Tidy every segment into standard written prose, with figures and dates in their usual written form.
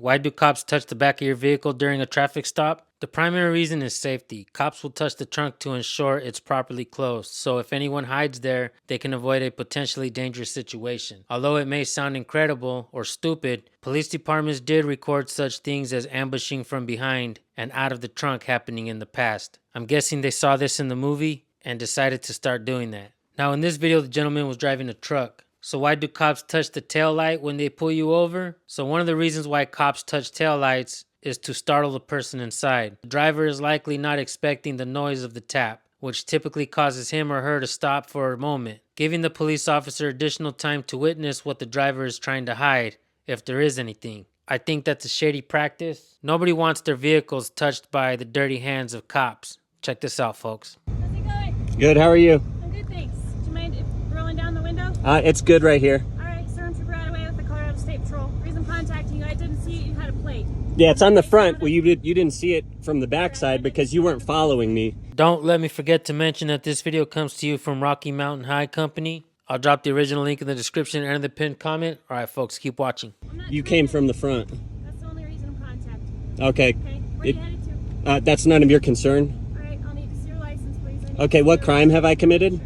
Why do cops touch the back of your vehicle during a traffic stop? The primary reason is safety. Cops will touch the trunk to ensure it's properly closed, so if anyone hides there, they can avoid a potentially dangerous situation. Although it may sound incredible or stupid, police departments did record such things as ambushing from behind and out of the trunk happening in the past. I'm guessing they saw this in the movie and decided to start doing that. Now in this video, the gentleman was driving a truck. So why do cops touch the tail light when they pull you over? So one of the reasons why cops touch tail lights is to startle the person inside. The driver is likely not expecting the noise of the tap, which typically causes him or her to stop for a moment, giving the police officer additional time to witness what the driver is trying to hide, if there is anything. I think that's a shady practice. Nobody wants their vehicles touched by the dirty hands of cops. Check this out, folks. How's it going? Good, how are you? I'm good, thanks. Do you mind rolling down the window? It's good right here. All right, Stormtrooper right away with the Colorado State Patrol. Reason I'm contacting you, I didn't see it, you had a plate. Yeah, it's on the front. Well, you didn't see it from the backside because you weren't following me. Don't let me forget to mention that this video comes to you from Rocky Mountain High Company. I'll drop the original link in the description and in the pinned comment. All right, folks, keep watching. You came from the front. That's the only reason I'm contacting you. Okay. Okay, where are you headed to? That's none of your concern. All right, I'll need to see your license, please. Okay, what crime have I committed?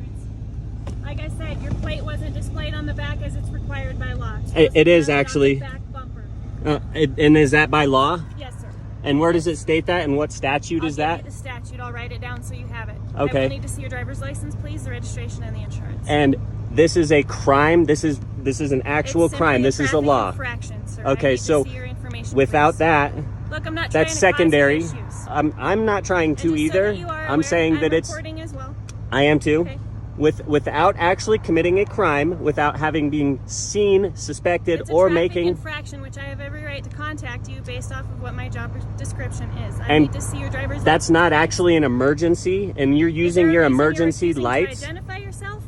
Like I said, your plate wasn't displayed on the back as it's required by law. It is actually. Back bumper. And is that by law? Yes, sir. And where does it state that? And what statute is that? I'll give you the statute. I'll write it down so you have it. Okay. I will need to see your driver's license, please, the registration, and the insurance. And this is a crime. This is an actual crime. This is a law. Infraction, sir. Okay, so without that, look, I'm not that's trying secondary. To cause issues. I'm not trying to either. I'm saying that it's. Recording as well. I am too. Okay. Without actually committing a crime, without having been seen, suspected, It's a or traffic making infraction, which I have every right to contact you based off of what my job description is. I And need to see your driver's that's license. not actually an emergency, and you're Is using there your a reason you're emergency refusing lights. To identify yourself?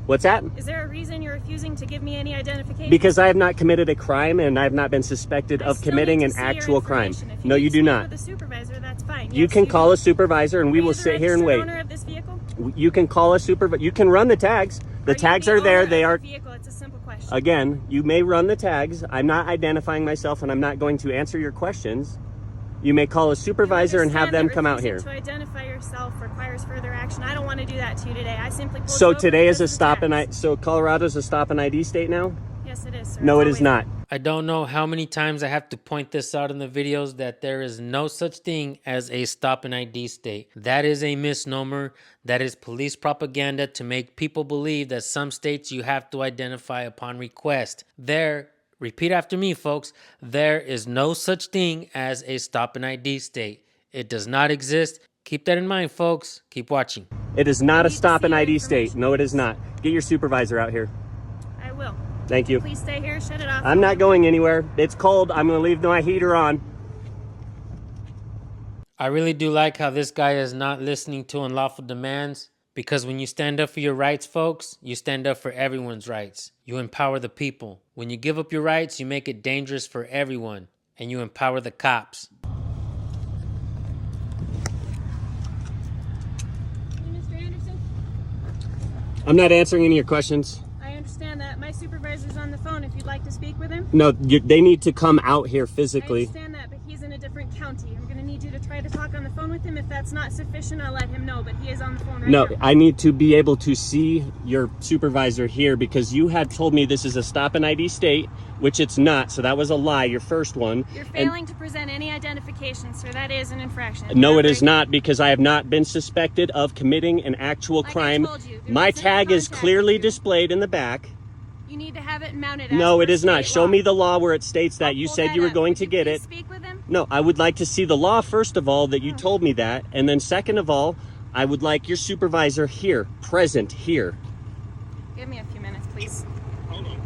What's that? Is there a reason you're refusing to give me any identification? Because I have not committed a crime, and I have not been suspected I of still committing need an to see your actual crime. information. If No, need you to do speak not. with the supervisor, that's fine. You Yes, can call do. a supervisor, and we Are you will the sit here and registered wait. owner of this vehicle? You can call a supervisor. You can run the tags. The tags are there. They are. Vehicle. It's a simple question. Again, you may run the tags. I'm not identifying myself, and I'm not going to answer your questions. You may call a supervisor and have them come out here. To identify yourself requires further action. I don't want to do that to you today. I simply pulled So you over today is a because of stop and tags. So Colorado's a stop and ID state now? Yes, it is, sir. No, it It's is not. I don't know how many times I have to point this out in the videos that there is no such thing as a stop and ID state. That is a misnomer. That is police propaganda to make people believe that some states you have to identify upon request. Repeat after me, folks. There is no such thing as a stop and ID state. It does not exist. Keep that in mind, folks. Keep watching. It is not a need to stop see and your ID state. information, No, it is please. not. Get your supervisor out here. I will. Thank you. Please stay here. Shut it off. I'm not going anywhere. It's cold. I'm going to leave my heater on. I really do like how this guy is not listening to unlawful demands, because when you stand up for your rights, folks, you stand up for everyone's rights. You empower the people. When you give up your rights, you make it dangerous for everyone, and you empower the cops. Mr. Anderson, I'm not answering any of your questions. I understand that. My supervisor's on the phone if you'd like to speak with him. No, they need to come out here I physically. understand that, but he's in a different county. I'm going to need you to try to talk on the phone with him. If that's not sufficient, I'll let him know, but he is on the phone right No, now. I need to be able to see your supervisor here because you had told me this is a stop and ID state, which it's not. So that was a lie, your first one. You're And failing to present any identification, sir. That is an infraction. no, it is You're not, because I have not been suspected of committing an actual Like I crime. told you, there My wasn't tag is contact clearly here. displayed in the back. You need to have it mounted. No, as it per is not. state Show law. me the law where it states that. I'll You pull said that you were up. going Would to you get please it. Speak with him. No, I would like to see the law, first of all, that you told me that. And then second of all, I would like your supervisor here, present here. Give me a few minutes, please.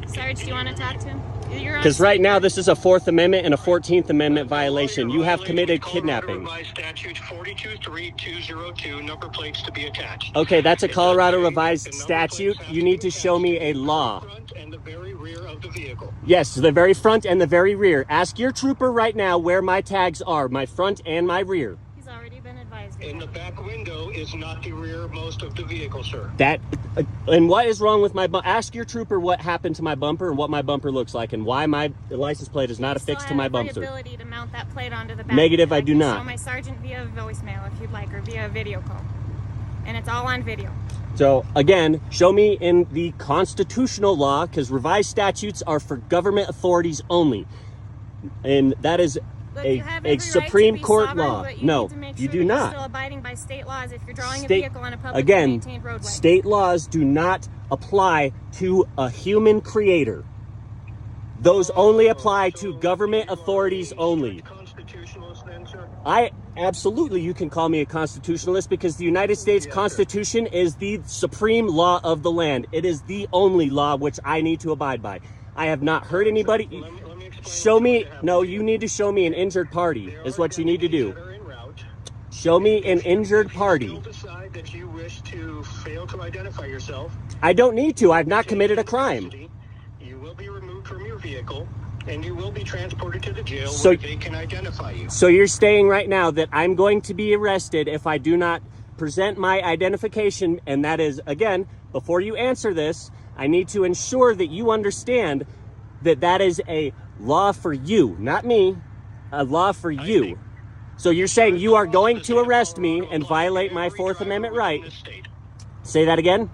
Sarge, do you want to talk to him? You're on Because right speaker. now this is a 4th Amendment and a 14th Amendment violation. You have committed kidnapping. Revised statute 423202, number plates to be attached. Okay, that's a It does Colorado say revised the number statute. plates have You to need be to show me a attached law. to the front and the very rear of the vehicle. Yes, the very front and the very rear. Ask your trooper right now where my tags are, my front and my rear. He's already been advised. And the back window is not the rearmost of the vehicle, sir. That, and what is wrong with my bumper? Ask your trooper what happened to my bumper and what my bumper looks like and why my license plate is not affixed to my bumper. You ability to mount that plate onto the back. Negative, I do can not. Show my sergeant via voicemail if you'd like, or via video call. And it's all on video. So again, show me in the constitutional law, because revised statutes are for government authorities only. And that is Look, you have every a right Supreme to be Court sovereign, law. but you No, need to make you sure do that not. You're still abiding by state laws if you're drawing a State- vehicle on a publicly Again, maintained roadway. state laws do not apply to a human creator. Those only apply to government authorities only. Constitutionalist then, sir? I absolutely, you can call me a constitutionalist because the United States Yes, sir. Constitution is the supreme law of the land. It is the only law which I need to abide by. I have not heard anybody. Let me explain Show what's me, going to happen no, to you need to show me an injured party, There is are what you need to companies do. that are en route. Show me an injured If you party. still decide that you wish to fail to identify yourself, I don't need to. I've not taken committed a into crime. custody, you will be removed from your vehicle and you will be transported to the jail So- where they can identify you. So you're saying right now that I'm going to be arrested if I do not present my identification, and that is, again, before you answer this, I need to ensure that you understand that that is a law for you, not me, a law for you. see. So you're saying you are going The state to of arrest me Colorado and applies to violate my every Fourth driver Amendment within right. this state. Say that again?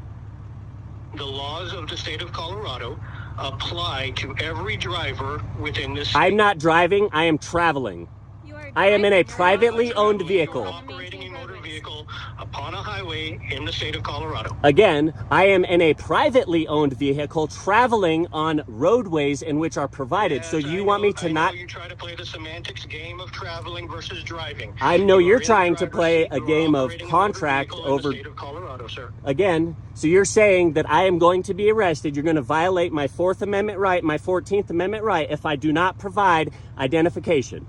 The laws of the state of Colorado apply to every driver within this state. I'm not driving, I am traveling. You are I am in a driving, privately you're owned not vehicle. You are operating a motor vehicle upon a highway in the state of Colorado. Again, I am in a privately owned vehicle traveling on roadways in which are provided. So Yes, you I want me know- to I know not... you try to play the semantics game of traveling versus driving. I know You you're are in trying the to driver's play seat. a You are game of operating a motor contract vehicle in over... the state of Colorado, sir. Again, so you're saying that I am going to be arrested. You're going to violate my Fourth Amendment right, my 14th Amendment right, if I do not provide identification.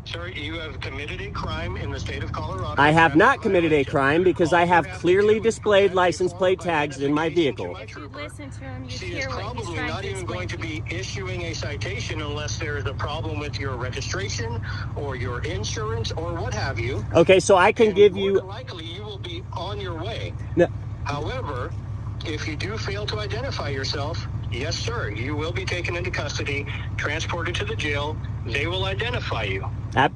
Sir, you have committed a crime in the state of Colorado. I have Traffic not committed a violation. crime because I All you have to clearly do is displayed present a license plate form of tags in my identification to vehicle. my If you trooper. listen to him, you'd She is hear what he's probably trying not to even explain going to to you. be issuing a citation unless there is a problem with your registration or your insurance or what have you. Okay, so I can And give more you... than likely, you will be on your way. No, However, if you do fail to identify yourself, yes, sir, you will be taken into custody, transported to the jail. They will identify you.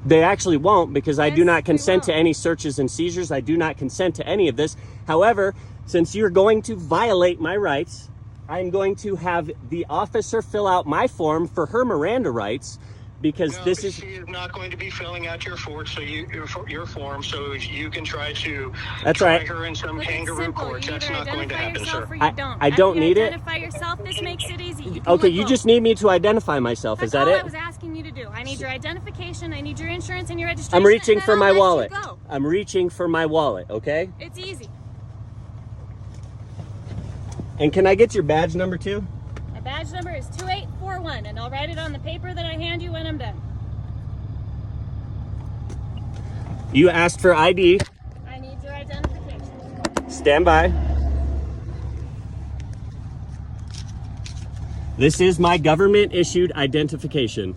They actually won't because I do Yes, not they consent to will. any searches and seizures. I do not consent to any of this. However, since you're going to violate my rights, I'm going to have the officer fill out my form for her Miranda rights because No, this is... she is not going to be filling out your form, your form, so you can try to That's try right. her in some Look, it's kangaroo simple. courts. You That's either not going to identify happen, yourself sir. or you I- don't. I don't After need you it. identify yourself, this makes it easy. You can Okay, let you go. just need me to identify myself. That's Is that all it? I was asking you to do. I need your identification, I need your insurance and your registration. I'm reaching and for then my I'll let you wallet. go. I'm reaching for my wallet, okay? It's easy. And can I get your badge number too? My badge number is 2841, and I'll write it on the paper that I hand you when I'm done. You asked for ID. I need your identification. Stand by. This is my government issued identification.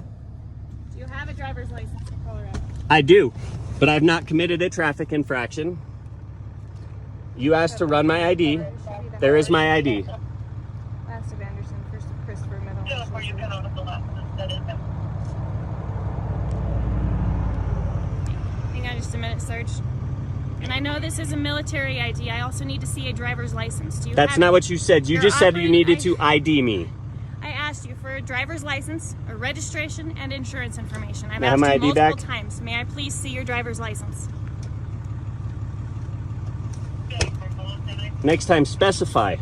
Do you have a driver's license in Colorado? I do, but I've not committed a traffic infraction. You asked to run my ID. There is my ID. Last of Anderson, first of Christopher, middle. Hang on just a minute, Sarge. And I know this is a military ID. I also need to see a driver's license. Do you That's have not it? what you said. You You're just said you operating- needed to ID me. I asked you for a driver's license, a registration, and insurance information. I've May I have asked my you ID multiple back? times. May I please see your driver's license? Next time, specify.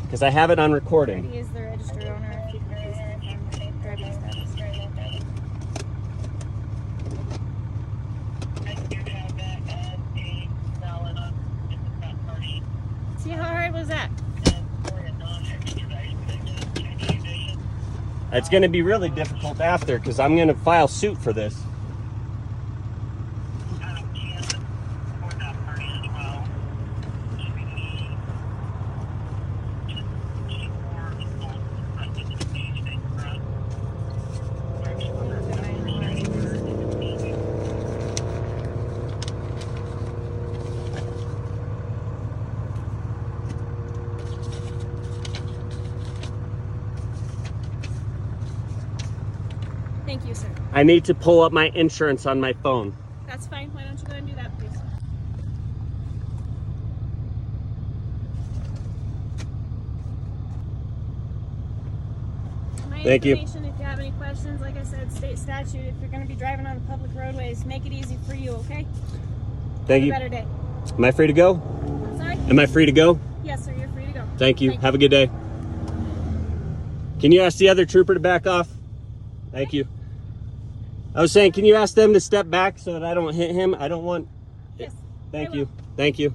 Because I have it on recording. He is the registered owner. If you can please confirm driving status. See how hard was that? It's going to be really difficult after because I'm going to file suit for this. you, sir? I need to pull up my insurance on my phone. That's fine. Why don't you go and do that, please? My Thank you. information, if you have any questions, like I said, state statute, if you're going to be driving on the public roadways, make it easy for you, okay? Thank Have you. a better day. Am I free to go? Sorry? Am I free to go? Yes, sir, you're free to go. Thank you. Have a good day. Can you ask the other trooper to back off? Thank you. I was saying, can you ask them to step back so that I don't hit him? I don't want... Yes. Thank I you. will. Thank you.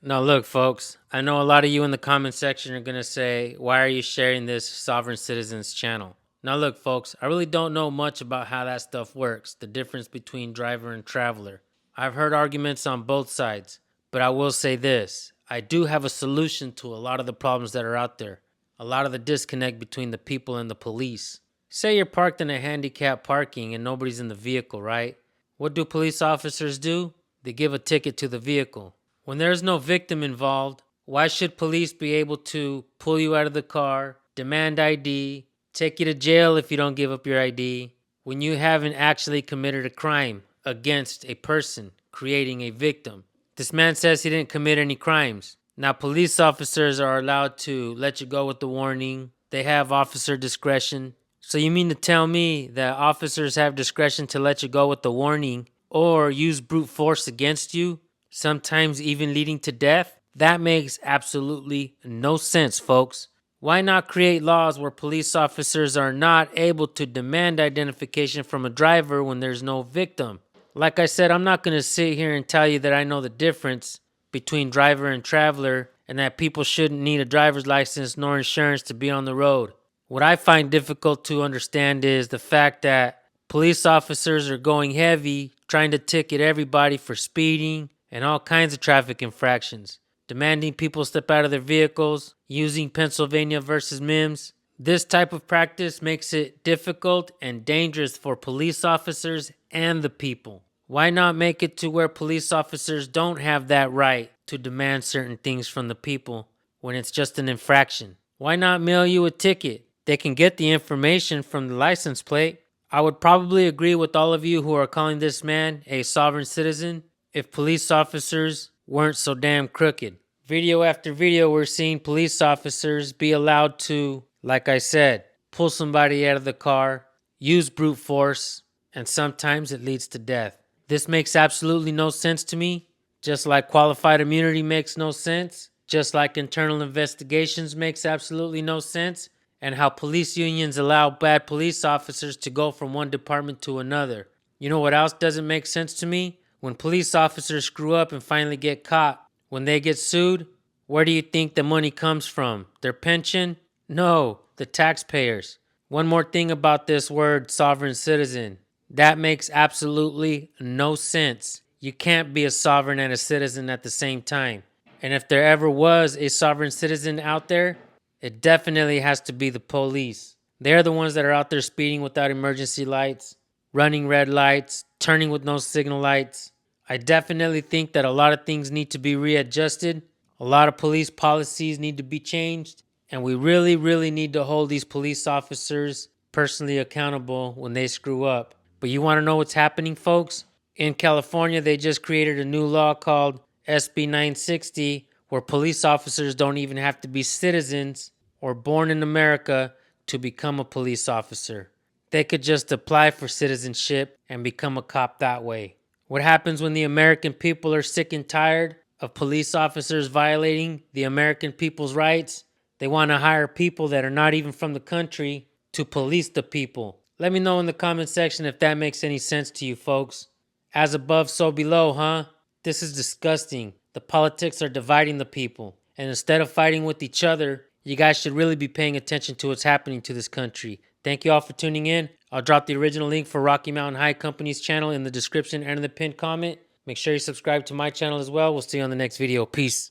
Now, look, folks, I know a lot of you in the comment section are going to say, why are you sharing this Sovereign Citizens channel? Now, look, folks, I really don't know much about how that stuff works, the difference between driver and traveler. I've heard arguments on both sides, but I will say this. I do have a solution to a lot of the problems that are out there, a lot of the disconnect between the people and the police. Say you're parked in a handicapped parking and nobody's in the vehicle, right? What do police officers do? They give a ticket to the vehicle. When there's no victim involved, why should police be able to pull you out of the car, demand ID, take you to jail if you don't give up your ID, when you haven't actually committed a crime against a person, creating a victim? This man says he didn't commit any crimes. Now, police officers are allowed to let you go with the warning. They have officer discretion. So you mean to tell me that officers have discretion to let you go with the warning or use brute force against you? Sometimes even leading to death? That makes absolutely no sense, folks. Why not create laws where police officers are not able to demand identification from a driver when there's no victim? Like I said, I'm not going to sit here and tell you that I know the difference between driver and traveler and that people shouldn't need a driver's license nor insurance to be on the road. What I find difficult to understand is the fact that police officers are going heavy, trying to ticket everybody for speeding and all kinds of traffic infractions, demanding people step out of their vehicles, using Pennsylvania versus Mims. This type of practice makes it difficult and dangerous for police officers and the people. Why not make it to where police officers don't have that right to demand certain things from the people when it's just an infraction? Why not mail you a ticket? They can get the information from the license plate. I would probably agree with all of you who are calling this man a sovereign citizen if police officers weren't so damn crooked. Video after video, we're seeing police officers be allowed to, like I said, pull somebody out of the car, use brute force, and sometimes it leads to death. This makes absolutely no sense to me. Just like qualified immunity makes no sense, just like internal investigations makes absolutely no sense, and how police unions allow bad police officers to go from one department to another. You know what else doesn't make sense to me? When police officers screw up and finally get caught, when they get sued, where do you think the money comes from? Their pension? No, the taxpayers. One more thing about this word sovereign citizen. That makes absolutely no sense. You can't be a sovereign and a citizen at the same time. And if there ever was a sovereign citizen out there, it definitely has to be the police. They're the ones that are out there speeding without emergency lights, running red lights, turning with no signal lights. I definitely think that a lot of things need to be readjusted. A lot of police policies need to be changed. And we really, really need to hold these police officers personally accountable when they screw up. But you want to know what's happening, folks? In California, they just created a new law called SB 960, where police officers don't even have to be citizens or born in America to become a police officer. They could just apply for citizenship and become a cop that way. What happens when the American people are sick and tired of police officers violating the American people's rights? They want to hire people that are not even from the country to police the people. Let me know in the comment section if that makes any sense to you, folks. As above, so below, huh? This is disgusting. The politics are dividing the people. And instead of fighting with each other, you guys should really be paying attention to what's happening to this country. Thank you all for tuning in. I'll drop the original link for Rocky Mountain High Company's channel in the description and in the pinned comment. Make sure you subscribe to my channel as well. We'll see you on the next video. Peace.